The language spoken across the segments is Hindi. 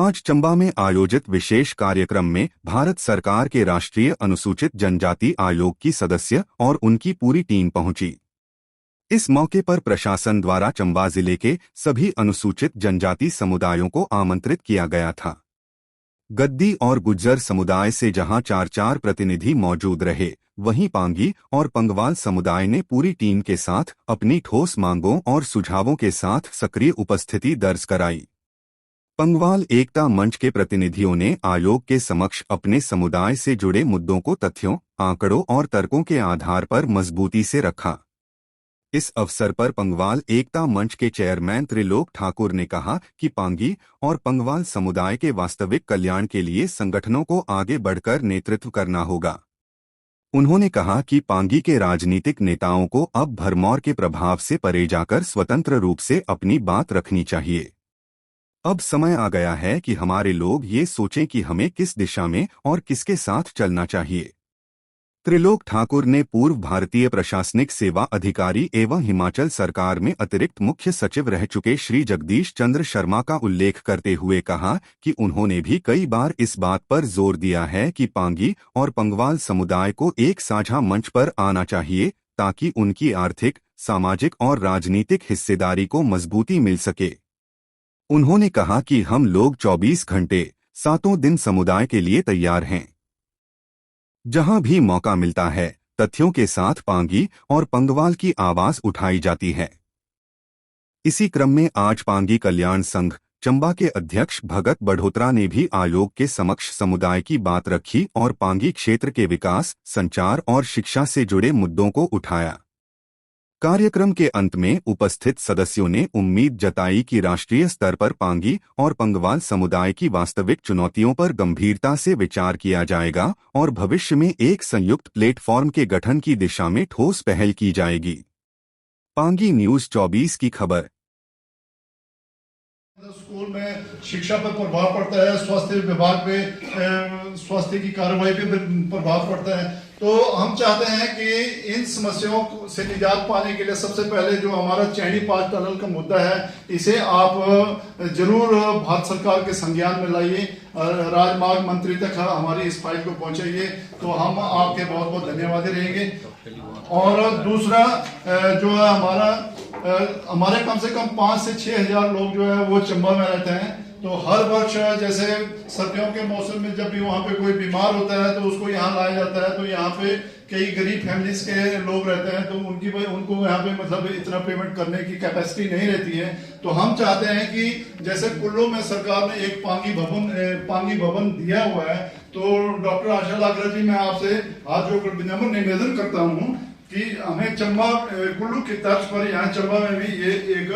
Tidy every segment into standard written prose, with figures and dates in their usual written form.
आज चंबा में आयोजित विशेष कार्यक्रम में भारत सरकार के राष्ट्रीय अनुसूचित जनजाति आयोग की सदस्य और उनकी पूरी टीम पहुंची। इस मौके पर प्रशासन द्वारा चंबा जिले के सभी अनुसूचित जनजाति समुदायों को आमंत्रित किया गया था। गद्दी और गुज्जर समुदाय से जहां 4 प्रतिनिधि मौजूद रहे, वहीं पांगी और पंगवाल समुदाय ने पूरी टीम के साथ अपनी ठोस मांगों और सुझावों के साथ सक्रिय उपस्थिति दर्ज कराई। पंगवाल एकता मंच के प्रतिनिधियों ने आयोग के समक्ष अपने समुदाय से जुड़े मुद्दों को तथ्यों, आंकड़ों और तर्कों के आधार पर मजबूती से रखा। इस अवसर पर पंगवाल एकता मंच के चेयरमैन त्रिलोक ठाकुर ने कहा कि पांगी और पंगवाल समुदाय के वास्तविक कल्याण के लिए संगठनों को आगे बढ़कर नेतृत्व करना होगा। उन्होंने कहा कि पांगी के राजनीतिक नेताओं को अब भरमौर के प्रभाव से परे जाकर स्वतंत्र रूप से अपनी बात रखनी चाहिए। अब समय आ गया है कि हमारे लोग ये सोचें कि हमें किस दिशा में और किसके साथ चलना चाहिए। त्रिलोक ठाकुर ने पूर्व भारतीय प्रशासनिक सेवा अधिकारी एवं हिमाचल सरकार में अतिरिक्त मुख्य सचिव रह चुके श्री जगदीश चंद्र शर्मा का उल्लेख करते हुए कहा कि उन्होंने भी कई बार इस बात पर जोर दिया है कि पांगी और पंगवाल समुदाय को एक साझा मंच पर आना चाहिए ताकि उनकी आर्थिक, सामाजिक और राजनीतिक हिस्सेदारी को मजबूती मिल सके। उन्होंने कहा कि हम लोग 24 घंटे, 7 दिन समुदाय के लिए तैयार हैं। जहां भी मौका मिलता है, तथ्यों के साथ पांगी और पंगवाल की आवाज उठाई जाती है। इसी क्रम में आज पांगी कल्याण संघ चंबा के अध्यक्ष भगत बढ़ोत्रा ने भी आयोग के समक्ष समुदाय की बात रखी और पांगी क्षेत्र के विकास, संचार और शिक्षा से जुड़े मुद्दों को उठाया। कार्यक्रम के अंत में उपस्थित सदस्यों ने उम्मीद जताई कि राष्ट्रीय स्तर पर पांगी और पंगवाल समुदाय की वास्तविक चुनौतियों पर गंभीरता से विचार किया जाएगा और भविष्य में एक संयुक्त प्लेटफॉर्म के गठन की दिशा में ठोस पहल की जाएगी। पांगी न्यूज़ 24 की खबर। स्कूल में शिक्षा पर प्रभाव पड़ता है, स्वास्थ्य विभाग पे स्वास्थ्य की कार्रवाई पे प्रभाव पड़ता है। तो हम चाहते हैं कि इन समस्याओं से निजात पाने के लिए सबसे पहले जो हमारा चैनी पास टनल का मुद्दा है, इसे आप जरूर भारत सरकार के संज्ञान में लाइए, राजमार्ग मंत्री तक हमारी इस फाइल को पहुंचाइए, तो हम आपके बहुत बहुत धन्यवादी रहेंगे। और दूसरा जो है हमारे कम से कम 5 से 6 हजार लोग जो है वो चंबा में रहते हैं। तो हर वर्ष जैसे सर्दियों के मौसम में जब भी वहाँ पे कोई बीमार होता है तो उसको यहाँ लाया जाता है। तो यहाँ पे कई गरीब फैमिलीज के लोग रहते हैं, तो उनको यहाँ पे मतलब इतना पेमेंट करने की कैपेसिटी नहीं रहती है। तो हम चाहते हैं कि जैसे कुल्लू में सरकार ने एक पांगी भवन दिया हुआ है, तो डॉक्टर आशा लाकरा जी, मैं आपसे हाथ जोड़कर विनम्र निवेदन करता हूँ कि हमें चंबा कुल्लू की तर्ज पर यहाँ चंबा में भी ये एक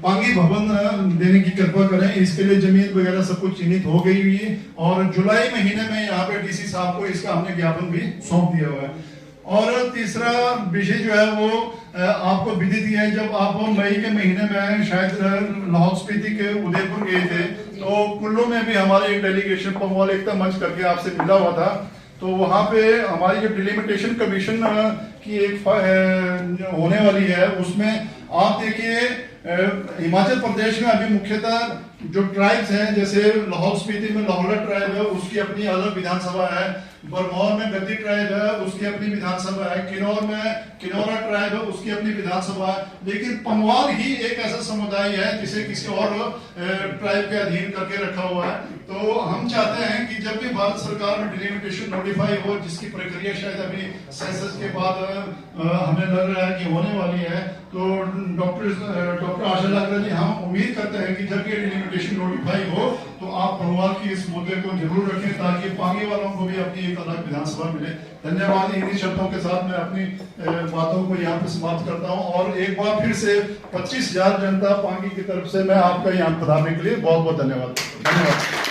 पांगी भवन देने की कृपा करें। इसके लिए जमीन वगैरह सब कुछ चिन्हित हो गई हुई है और जुलाई महीने में यहाँ पे डीसी साहब को इसका हमने ज्ञापन भी सौंप दिया हुआ है। और तीसरा विषय जो है वो आपको विदित है, जब आप मई के महीने में शायद लाहौल स्पीति के उदयपुर गए थे, तो कुल्लू में भी हमारे एक डेलीगेशन पंगवाल एकता मंच करके आपसे मिला हुआ था। तो वहाँ पे हमारी जो डिलिमिटेशन कमीशन की एक होने वाली है, उसमें आप देखिए हिमाचल प्रदेश में अभी मुख्यतः जो ट्राइब्स हैं, जैसे लाहौल स्पीति में लाहौला ट्राइब है, उसकी अपनी अलग विधानसभा है। बरमौर में गद्दी ट्राइब है, उसकी अपनी विधानसभा है। किन्नौर में किन्नौरा ट्राइब है, उसकी अपनी विधानसभा है। लेकिन पंगवाल ही एक ऐसा समुदाय है जिसे किसी और ट्राइब के अधीन करके रखा हुआ है। तो हम चाहते हैं कि जब भी भारत सरकार में डिलिमिटेशन नोटिफाई हो, जिसकी प्रक्रिया शायद अभी सेंसस के बाद हमें लग रहा है कि होने वाली है, तो डॉक्टर आशा लाकरा जी, हम उम्मीद करते हैं कि जब ये डिलिमिटेशन नोटिफाई हो तो आप पंगवाल की इस मुद्दे को जरूर रखें ताकि पांगी वालों को भी अपनी एक अलग विधानसभा मिले। धन्यवाद। इन्हीं शब्दों के साथ मैं अपनी बातों को यहाँ पे समाप्त करता हूँ और एक बार फिर से 25,000 जनता पांगी की तरफ से मैं आपका यहाँ पधारने के लिए बहुत बहुत धन्यवाद।